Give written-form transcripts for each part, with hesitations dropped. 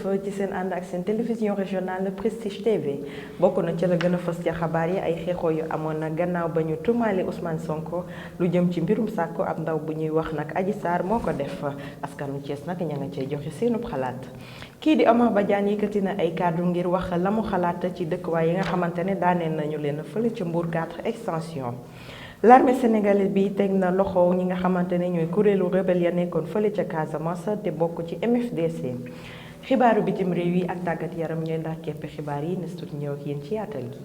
jëf ci seen ànd ak seen télévision régionale Prestige TV bokk na ci la gën a fës ci xabaar yi ay xeexoo yu amoon na gannaaw ba ñu tuumaale Ousmane Sonko lu jëm ci mbirum sàkku ab ndaw bu ñuy wax nag Adji Sarr moo ko def askanu Thiès nag ña nga cee joxe seenub xalaat. kii di Omar Badiane yëkkati na ay kàddu ngir wax la mu xalaat ci dëkkuwaay yi nga xamante ne daaneel nañu leen fële ci Mbour 4 extension. l'armée sénégalaise bi teg na loxo ñi nga xamante ne ñooy kuréelu rebelle ya nekkoon fële ca Casamance te bokk ci MFDC xibaaru bitim réew yi ak tàggat yaram ñooy ndax keppe xibaar yi nes tut ñëw ak yéen ci yaatal gi.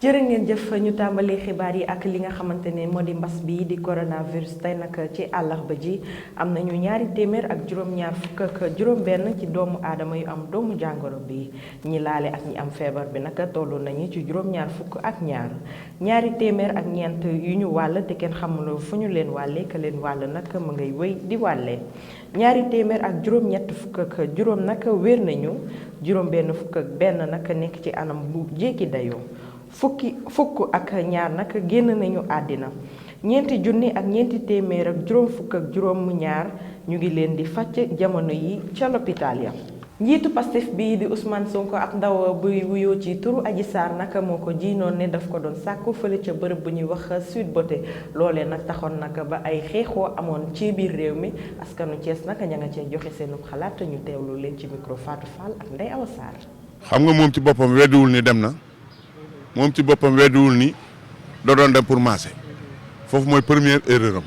jërë ngeen jëf ñu tàmbali xibaar yi ak li nga xamante ne moo di mbas bi di coronavirus tey nag ci àllarba ji am nañu ñaari téeméer ak juróom-ñaar fukk ak juróom-benn ci doomu aadama yu am doomu jàngoro bi ñi laale ak ñi am feebar bi nag tollu nañu ci juróom-ñaar fukk ak ñaari téeméer ak ñeent yu ñu wàll te kenn xamul fu ñu leen wàlle ka leen wàll nag mu ngay wéy di wàlle ñaari téeméer ak juróom-ñett fukk ak juróom nag wér nañu juróom-benn fukk ak benn nag nekk ci anam bu jéggi dayoo. fukk ak ñaar nag génn nañu àddina ñeenti junni ak ñeenti téeméer ak juróom fukk ak juróom ñaar ñu ngi leen di fàcc jamono yi ca l'hôpital ya njiitu Pastef bii di Ousmane Sonko ak ndaw buy wuyoo ci turu Adji Sarr nag moo ko jiinoon ne daf ko doon sàkku fële ca bërëb bu ñuy wax Sweet Beauté loolee nag taxoon nag ba ay xeexoo amoon ci biir réew mi askanu Thiès nag ña nga cee joxe seenu xalaat ñu teewlu leen ci micro Fatou Fall ak Ndeye Awa Sarr. xam nga moom ci boppam weddiwul ni dem na. moom ci boppam weddiwul ni da doon dem pour masser foofu mooy première erreur am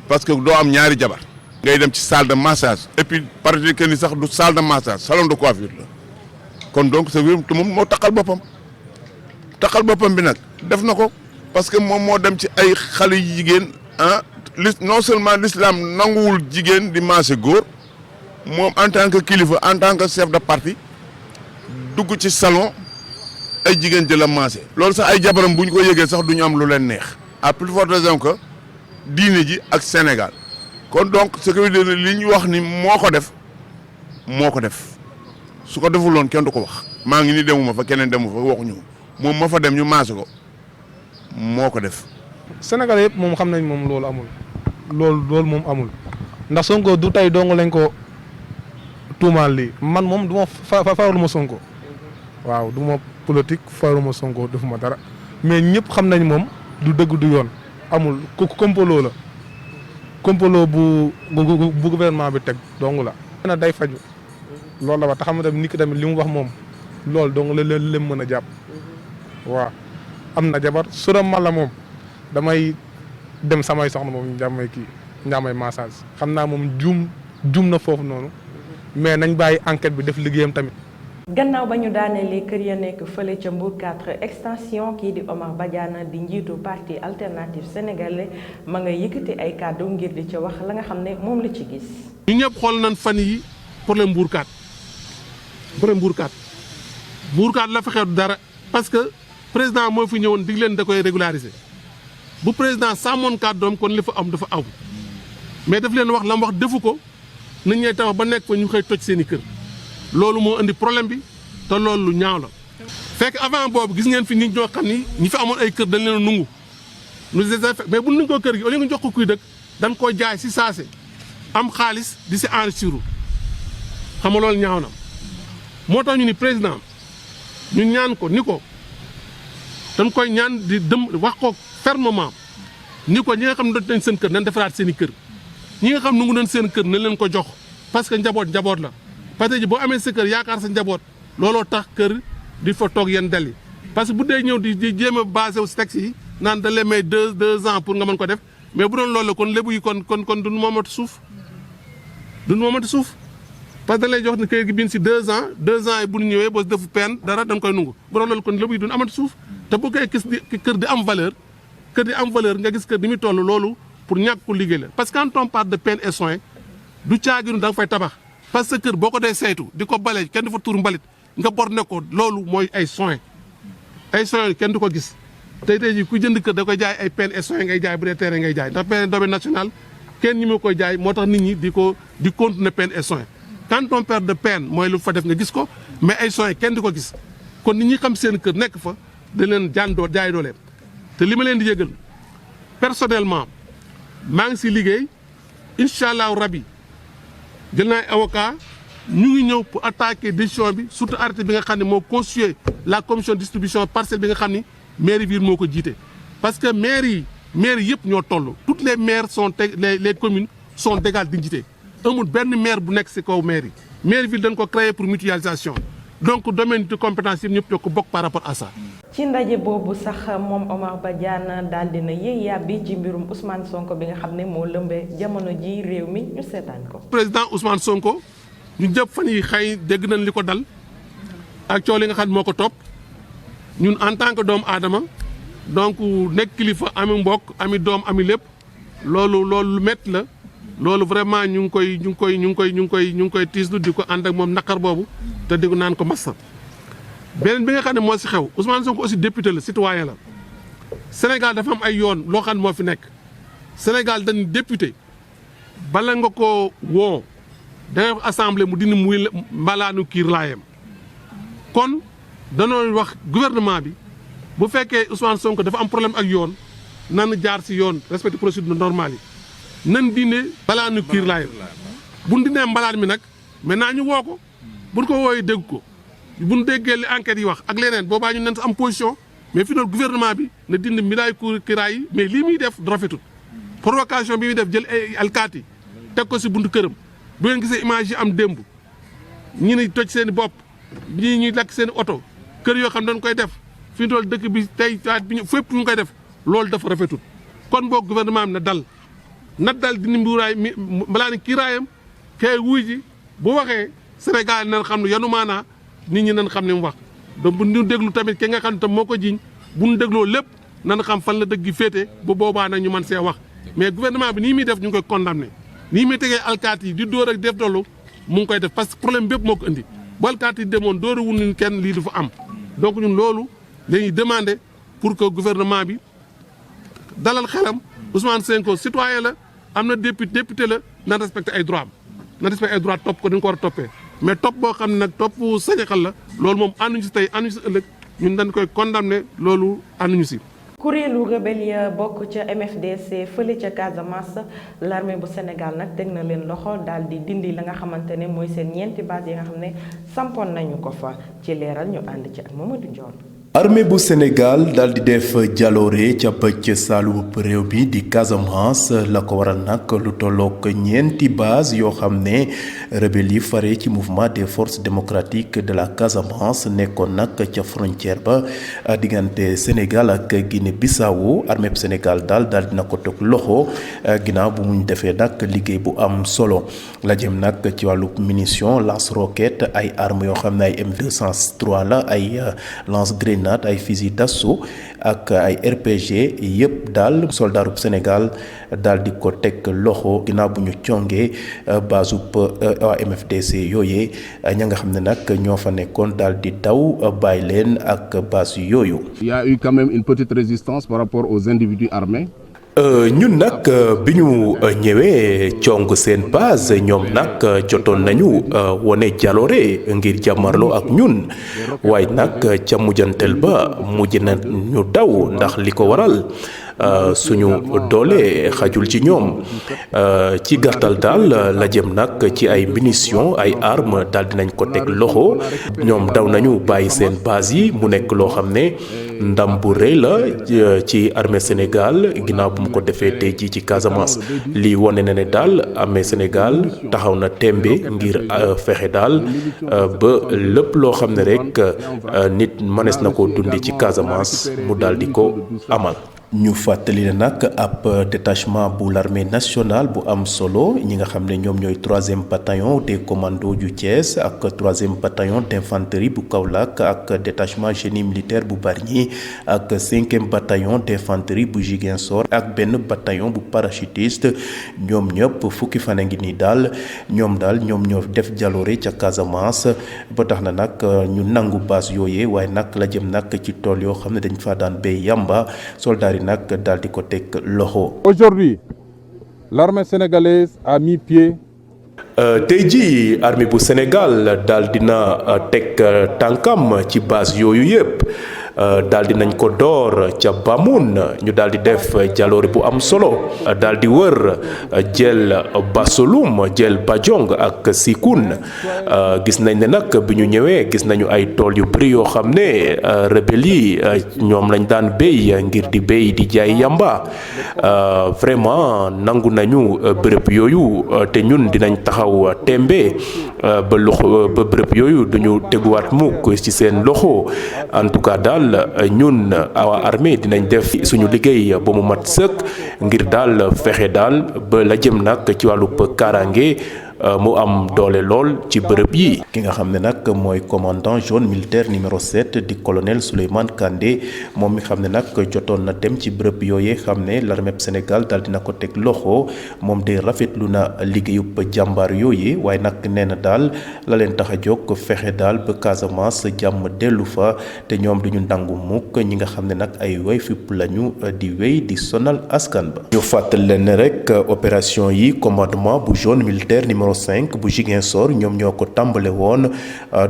parce que doo am ñaari jabar ngay dem ci salle de massage et puis paraît que ni sax du salle de massage salon de coiffure la kon donc sa wér te moom moo taxal boppam bi nag def na ko parce que moom moo dem ci ay xale yu jigéen non seulement l'islam nanguwul jigéen di masser góor moom en tant que kilifa en tant que chef de parti dugg ci salon ay jigéen jëla maase loolu sax ay jabaram bu ñu ko yëgee sax du ñu am lu leen neex à plus forte raison que diine ji ak Sénégal kon donc ce qui veut dire li ñu wax ni moo ko def su ko defuloon kenn du ko wax maa ngi ni demuma fa keneen demu fa waxuñu moom ma fa dem ñu maase ko moo ko def. Sénégal yëpp moom xam nañ moom loolu amul loolu moom amul ndax Sonko du tey dong lañ ko tuumaal lii man moom du ma faraluma Sonko waaw du ma politique faraluma Sonko defuma dara mais ñëpp xam nañ moom du dëgg du yoon amul complot la complot bu gouvernement bi teg dong la. na day faju loolu la wax te xam nga tamit nit ki tamit li mu wax moom loolu dong la leen mën a jàpp waaw am na jabar sura mala moom damay dem samay soxna moom njàmmay massage xam naa moom juum na foofu noonu. mais nañ bàyyi enquête bi def liggéeyam tamit. gannaaw ba ñu daanelee kër ya nekk fële ca Mbour 4 extension kii di Omar Badiane di njiitu parti alternative sénégalais ma nga yëkkati ay kàddu ngir di ca wax la nga xam ne moom la ci gis. ñu ñëpp xool nañ fan yi problème Mbour 4 la fa xew dara parce que président moo fi ñëwoon dig leen da koy régulariser bu président sàmmoon kàddoom kon li fa am dafa aw mais daf leen wax la mu wax defu ko. nit ñay tabax ba nekk fa ñu xëy toj seen i kër loolu moo indi problème bi te loolu lu ñaaw la fekk avant boobu gis ngeen fi nit ñoo xam ni ñi fi amoon ay kër dañ leen a nungu mais bu nuñ ko kër gi au lieu nga jox ko kuy dëkk dañ koo jaay si saase am xaalis di si enrichir xam nga loolu ñaaw na moo tax ñu ni président ñu ñaan ko ni ko dañ koy ñaan di wax ko fermement ni ko ñi nga xam ne dañ seen kër nañ defaraat seen i kër ñi nga xam nu ngu doon seen kër na leen ko jox parce que njaboot la parce que boo amee sa kër yaakaar sa njaboot looloo tax kër di fa toog yenn dal yi parce que bu dee ñëw di jéem a basé wu si texte yi naan da leen may deux ans pour nga mën ko def mais bu doon loolu la kon lébu yi kon duñu moomati suuf parce que da lay jox ne kër gi biin si 2 ans yi bu ñu ñëwee boo defu peine dara dañ koy nungu bu doon loolu kon lébu yi duñu amati suuf te bu koy gis kër di am valeur nga gis kër di muy toll loolu pour ñàkk ko liggéey la parce que quand on parle de peine et soins du caaginu da nga fay tabax parce que kër boo ko dee saytu di ko bale kenn du fa tuur mbalit nga borne ko loolu mooy ay soins kenn du ko gis tey jii ku jënd kër da koy jaay ay peine et soins ngay jaay bu dee terrain ngay jaay ndax peine domaine national kenn ñi ma koy jaay moo tax nit ñi di continuer peine et soins quand on perd de peine mooy lu fa def nga gis ko mais ay soins kenn di ko gis kon nit ñi xam seen kër nekk fa da leen jàndoo jaay dooleem te li ma leen di yëgal personnellement maa ngi si liggéey incha allahu rabi jël naa ay avocat ñu ngi ñëw pour attaquer décision bi surtout arrêté bi nga xam ne moo constitué la commission de distribution parcelle bi nga xam ni mairie ville moo ko jiite. parce que maires yi yëpp ñoo toll toutes les maires sont les communes sont d'égale dignité amul benn maire bu nekk si kaw mairie ville dañ ko créer pour mutualisation donc domaine de compétence yi ñëpp ñoo ko bokk par rapport à ça. ci ndaje boobu sax moom Omar Badiane daal dina yéey yàbbi ci mbirum Ousmane Sonko bi nga xam ne moo lëmbee jamono ji réew mi ñu seetaan ko. président Ousmane Sonko ñu jëpp fan yi xëy dégg nañ li ko dal ak coow li nga xam moo ko topp ñun en tant que doomu aadama donc nekk kilifa ami mbokk ami doom ami lépp loolu lu métti la loolu vraiment ñu ngi koy tiislu di ko ànd ak moom naqar boobu te di ko naan ko massa. beneen bi nga xam ne moo si xew Ousmane Sonko aussi député la citoyen la Sénégal dafa am ay yoon loo xam ne moo fi nekk Sénégal dañ député bala nga ko woo da nga assemblée mu dindi muy mbalaanu kiir laayam kon danoo wax gouvernement bi bu fekkee Ousmane Sonko dafa am problème ak yoon nan jaar si yoon respecté procédure normale yi nan dindi mbalaanu kiir laayam bu ñu dindee mbalaan mi nag maintenant ñu woo ko bu ñu ko wooyee dégg ko bu ñu déggee li enquête yi wax ak leneen boobaa ñu nen am position mais fi doon gouvernement bi na dindi milaay kiraay yi mais lii muy def rafetul provocation bi muy def jël ay alkaati teg ko si buntu këram bu ngeen gisee image yi am démb ñi ni toj seen i bopp ñii ñuy lakk seen i oto kër yoo xam dañ koy def fi ñu toll dëkk bi tey bi ñu fépp ñu koy def loolu dafa rafetul kon boog gouvernement bi na dal dindi mburaay mi balaa ni kiraayam kay wuy ji bu waxee Sénégal nañ xam ne yanu maanaa nit ñi nañ xam ne mu wax donc bu ñu déglu tamit ki nga xam ne tam moo ko jiñ bu ñu dégloo lépp nañ xam fan la dëgg gi féete bu boobaa nag ñu mën see wax mais gouvernement bi nii muy def ñu ngi koy condamné nii muy tegee alkaati yi di dóor ak def dollu mu ngi koy def parce que problème bépp moo ko indi bu alkaati yi demoon dóora wun kenn lii du fa am donc ñun loolu la ñuy demandé pour que gouvernement bi dalal xelam Ousmane Sonko citoyen la am na député la na respecté ay droit am na respecté ay droit topp ko dañu ko war a toppee mais topp boo xam ne nag topp sañaxal la loolu moom ànduñu si tey ànduñu si ëllëg ñun dañ koy condamné loolu ànduñu si. kuréelu rebelle bokk ca MFDC fële ca Casamance l'armée bu Sénégal nag teg na leen loxo daal di dindi la nga xamante ne mooy seen ñeenti base yi nga xam ne sampoon nañu ko fa ci leeral ñu ànd ci ak Mamadou Ndione. armée bu Sénégal daal di def jaloore ca pëcc saalum réew bi di Casamance la ko waral nag lu tollook ñeenti base yoo xam ne rebelle yi fare ci mouvement des forces démocratiques de la Casamance nekkoon nag ca frontière ba diggante Sénégal ak Guinée-Bissau armée bu Sénégal daal dina ko teg loxo ginnaaw bu muñ defee nag liggéey bu am solo la jëm nag ci wàllu munition lance-roquette ay armes yoo xam ne ay M203 la ay lance-grenade ay fusil d'assaut ak ay RPG yëpp daal soldaarub Sénégal daal di ko teg loxo ginnaaw bu ñu congee basub waa MFDC yooyee ña nga xam ne nag ñoo fa nekkoon daal di daw bàyyi leen ak base yooyu. Il y a eu quand même une petite résistance par rapport aux individus armés. ñun nag bi ñu ñëwee cong seen base ñoom nag jotoon nañu wone jaloore ngir jàmmarloo ak ñun waaye nag ca mujjantel ba mujj na ñu daw ndax li ko waral suñu doole xajul ci ñoom ci gàttal daal la jëm nag ci ay munitions ay armes daal dinañ ko teg loxo ñoom daw nañu bàyyi seen base yi mu nekk loo xam ne ndam bu rëy la ci armée Sénégal ginnaaw bu mu ko defee tey jii ci Casamance lii wane na ne daal armée Sénégal taxaw na tembe ngir fexe daal ba lépp loo xam ne rek nit mënees na ko dundi ci Casamance mu daal di ko amal. ñu fàttali ne nag ab détachement bu l'armée nationale bu am solo ñi nga xam ne ñoom ñooy 3e bataillon des commandos du Thiès ak 3e bataillon d'infanterie bu Kaolack ak détachement génie militaire bu Bargny ak 5e bataillon d'infanterie bu Ziguinchor ak benn bataillon bu parachutiste ñoom ñëpp fukki fan a ngi nii daal ñoom ñoo def jaloore ca Casamance ba tax na nag ñu nangu base yooyee waaye nag la jëm nag ci tool yoo xam ne dañ fa daan béy yamba soldat nag daal di ko teg loxo. Aujourd'hui, l'armée sénégalaise a mis pied tey jii armée bu Sénégal daal dina teg tànkam ci base yooyu yëpp daal di nañ ko door ca Bamoun ñu daal di def jaloore bu am solo daal di wër jël Basolum jël Bajong ak Sikun gis nañ ne nag bi ñu ñëwee gis nañu ay tool yu bëri yoo xam ne rebelle yi ñoom lañ daan béy ngir di béy di jaay yamba vraiment nangu nañu bërëb yooyu te ñun dinañ taxaw tembe ba bërëb yooyu duñu teguwaat mukk ci seen loxo en tout cas daal ñun awa armée dinañ def suñu liggéey ba mu mat sëkk ngir daal fexe daal ba la jëm nag ci wàllu kaaraange mu am doole lool ci bërëb yi. ki nga xam ne nag mooy commandant jaune militaire numéro 7 di colonel Souleymane Kandé moom mi xam ne nag jotoon na dem ci bërëb yooyee xam ne l'armée Sénégal daal dina ko teg loxo moom de rafetlu na liggéeyub jàmbaar yooyee waaye nag nee na daal la leen tax a jóg fexe daal ba Casamance jàmm dellu fa te ñoom duñu nangu mukk ñi nga xam ne nag ay way fipp lañu di wéy di sonal askan ba. ñu fàttali leen rek opération yi commandement bu jaune militaire numéro 5 bu Ziguinchor ñoom ñoo ko tàmbale woon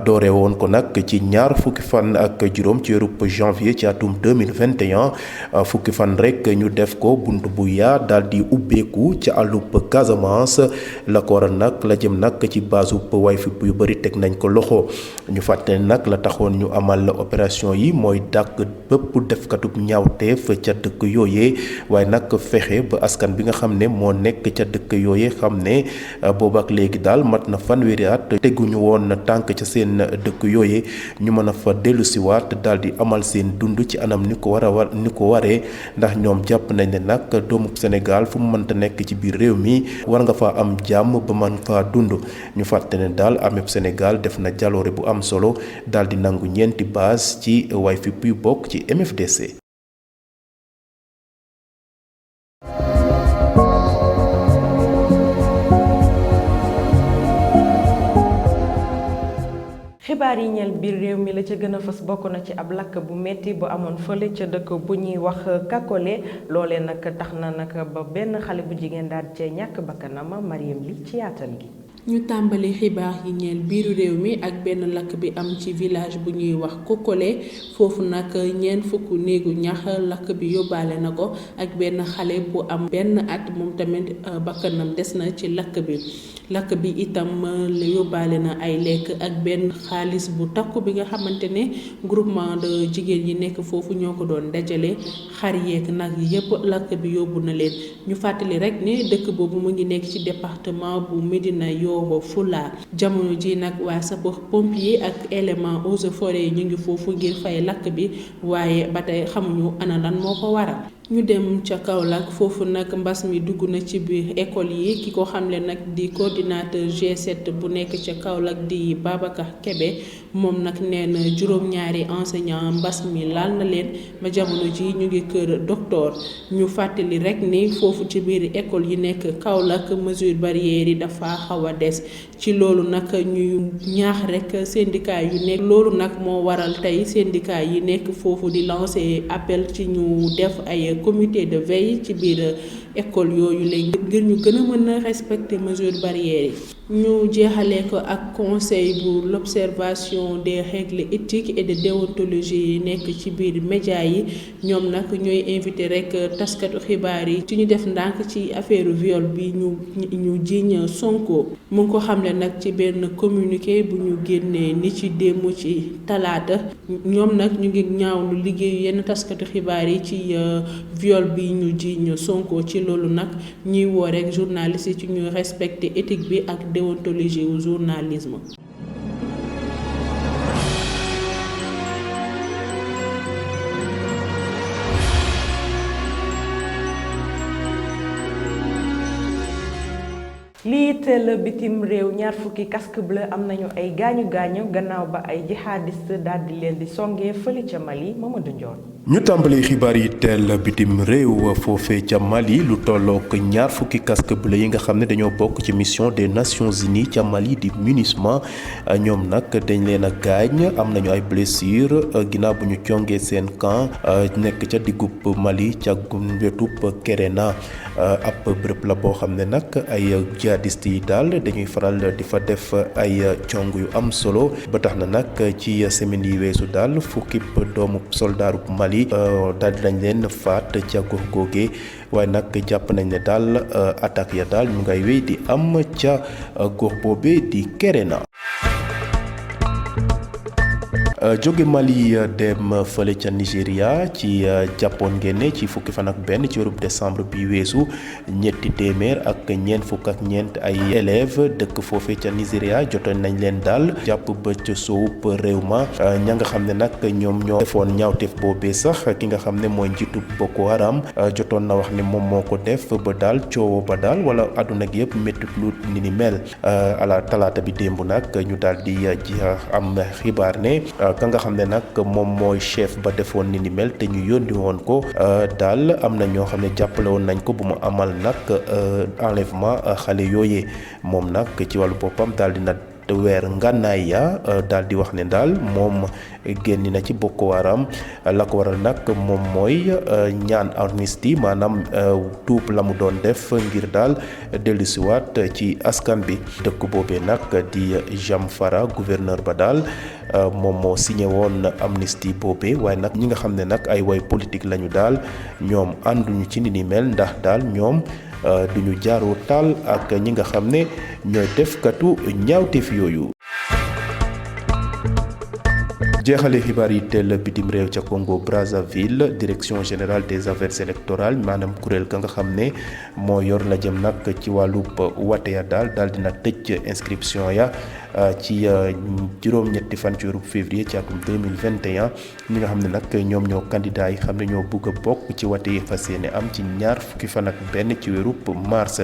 doore woon ko nag ci ñaar fukki fan ak juróom ci weeru janvier ci atum 2021 fukki fan rek ñu def ko bunt bu yaa daal di ubbeeku ci àllub Casamance la ko waral nag la jëm nag ci basub way fipp yu bëri teg nañ ko loxo ñu fàttali nag la taxoon ñu amal opération yi mooy dàq bépp defkatub ñaawteef ca dëkk yooyee waaye nag fexe ba askan bi nga xam ne moo nekk ca dëkk yooyee xam ne booba ak léegi daal mat na fanweeri at teguñu woon tànk ca seen dëkk yooyee ñu mën a fa dellu siwaat daal di amal seen dund ci anam ni ko waree ndax ñoom jàpp nañ ne nag doomu Sénégal fu mu mënta nekk ci biir réew mi war nga fa am jàmm ba mën faa dund ñu fàtte ne daal armée Sénégal def na jaloore bu am solo daal di nangu ñeenti base ci way fipp yu bokk ci MFDC. xibaar yi ñeel biir réew mi la ca gën a fës bokk na ci ab lakk bu metti bu amoon fële ca dëkk bu ñuy wax Kakole loolee nag tax na nag ba benn xale bu jigéen daal cee ñàkk bakkanam Mariam li ci yaatal gi. ñu tàmbali xibaar yi ñeel biiru réew mi ak benn lakk bi am ci village bu ñuy wax Kokole foofu nag ñeent fukk néegu ñax lakk bi yóbbaale na ko ak benn xale bu am benn at moom tamit bakkanam des na ci lakk bi itam la yóbbaale na ay lekk ak benn xaalis bu takku bi nga xamante ne groupement de jigéen yi nekk foofu ñoo ko doon dajale xar yeeg nag yépp lakk bi yóbbu na leen ñu fàttali rek ne dëkk boobu mu ngi nekk ci département bu Médina Fula jamono ji nag waa sapeur pompier ak élément eaux et forêts yi ñu ngi foofu ngir fay lakk bi waaye ba tey xamuñu ana lan moo ko waral. ñu dem ca Kaolack foofu nag mbas mi dugg na ci biir école yi ki ko xamle nag di coordinateur G7 bu nekk ca Kaolack di Babacar Kébé moom nag nee na juróom-ñaari enseignant mbas mi laal na leen ba jamono ji ñu ngi kër docteur ñu fàttali rek ni foofu ci biir école yi nekk Kaolack mesure barrière yi dafa xaw a des ci loolu nag ñuy ñaax rek syndicat yu nekk loolu nag moo waral tey syndicat yi nekk foofu di lancer appel ci ñu def ay comité de veille ci biir école yooyu léegi ngir ñu gën a mën a respecter mesures barrières yi ñu jeexalee ko ak conseil bu l'observation des règles éthiques et de déontologie yi nekk ci biir média yi ñoom nag ñooy invité rek taskatu xibaar yi ci ñu def ndànk ci affaire viol bi ñu jiiñ Sonko mu ngi ko xamle nag ci benn communiqué bu ñu génnee ni ci démb ci talaata ñoom nag ñu ngi ñaawlu liggéeyu yenn taskatu xibaar yi ci viol bi ñu jiiñ Sonko ci loolu nag ñuy woo rek journaliste yi ci ñu respecter éthique bi ak déontologie wu journalisme. lii teel bitim réew ñaar fukki casque bleu am nañu ay gaañu gannaaw ba ay jihadiste daal di leen di songee fële ca Mali Mamadou Ndione. ñu tàmbali xibaar yi teel bitim réew foofee ca Mali lu tollook ñaar fukki casque bleu yi nga xam ne dañoo bokk ci mission des Nations Unies ca Mali di MINUSMA ñoom nag dañ leen a gaañ am nañu ay blessure ginnaaw bu ñu congee seen camp nekk ca diggub Mali ca wetub Kéréna ab bërëb la boo xam ne nag ay jihadiste yi daal dañuy faral di fa def ay cong yu am solo ba tax na nag ci semaine yi weesu daal fukki doomu soldaaru Mali daal di nañ leen faat ca gox googee waaye nag jàpp nañ ne daal attaque ya daal ñu ngay wéy di am ca gox boobee di Kéréna. jóge Mali dem fële ca Nigéria ci jàppoon ngeen ne ci fukki fan ak benn ci weerub décembre bi weesu ñetti téeméer ak ñeent fukk ak ñeent ay élèves dëkk foofee ca Nigéria jotoon nañ leen daal jàpp ba ca soowub réew ma ña nga xam ne nag ñoom ñoo defoon ñaawteef boobee sax ki nga xam ne mooy njiitu Boko Haram jotoon na wax ne moom moo ko def ba daal coowo ba daal wala àdduna gi yëpp métti lu ni mel ala talaata bi démb nag ñu daal di am xibaar ne ka nga xam ne nag moom mooy chef ba defoon ni mel te ñu yónni woon ko daal am na ñoo xam ne jàppale woon nañ ko bu mu amal nag enlèvement xale yooyee moom nag ci wàllu boppam daal dina weer ngànnaay ya daal di wax ne daal moom génn na ci Boko Haram la ko waral nag moom mooy ñaan amnistie maanaam tuub la mu doon def ngir daal dellusiwaat ci askan bi dëkk boobee nag di Jamfara gouverneur ba daal moom moo signé woon amnistie boobee waaye nag ñi nga xam ne nag ay way politique lañu daal ñoom ànduñu ci ni mel ndax daal ñoom duñu jaaroo taal ak ñi nga xam ne ñooy defkatu ñaawteef yooyu. jeexale xibaar yi teel bitim réew ca Congo Brazzaville direction générale des affaires électorales maanaam kuréel ka nga xam ne moo yor la jëm nag ci wàllub wate ya daal dina tëj inscription ya ci juróom-ñetti fan ci weeru février ci atum 2021 ñi nga xam ne nag ñoom ñoo candidat yi xam ne ñoo bëgg a bokk ci wate yi fas yéene am ci ñaar fukki fan ak benn ci weeru mars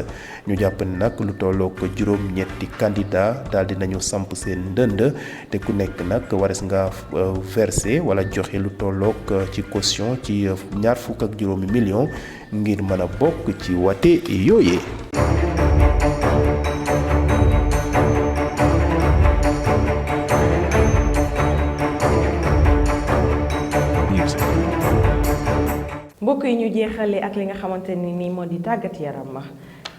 ñu jàpp ne nag lu tollook juróom-ñetti candidat daal dinañu samp seen ndënd te ku nekk nag wares nga versé wala joxe lu tollook ci caution ci ñaar fukk ak juróomi million ngir mën a bokk ci wate yooyee. mbokk yi ñu jeexale ak li nga xamante ni nii moo di tàggat yaram ma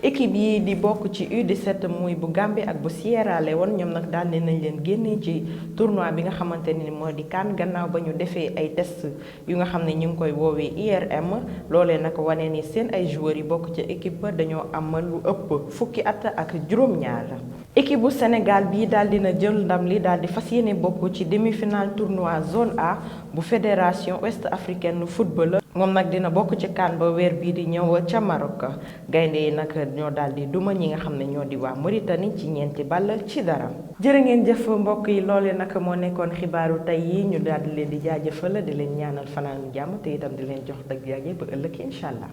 équipe yi di bokk ci U17 muy bu Gambie ak bu Sierra Leone ñoom nag daal nañ leen génnee ci tournoi bi nga xamante ni moo di CAN gannaaw ba ñu defee ay test yu nga xam ne ñu ngi koy woowee IRM loolee nag wane ni seen ay joueurs yi bokk ci équipe ba dañoo am lu ëpp fukki at ak juróom-ñaar. équipe bu Sénégal bii daal dina jël ndam li daal di fas yéene bokk ci demi-finale tournoi zone A bu fédération ouest africaine football. moom nag dina bokk ci CAN ba weer bii di ñëw ca Maroc gaynde yi nag ñoo daal di duma ñi nga xam ne ñoo di waa Mauritanie ci 4-0 ci dara. jërë ngeen jëf mbokk yi loolee nag moo nekkoon xibaaru tey yi ñu daal di leen di jaajëfal di leen ñaanal fanaanu jàmm te itam di leen jox dëgg yàgg ba ëllëg incha allah.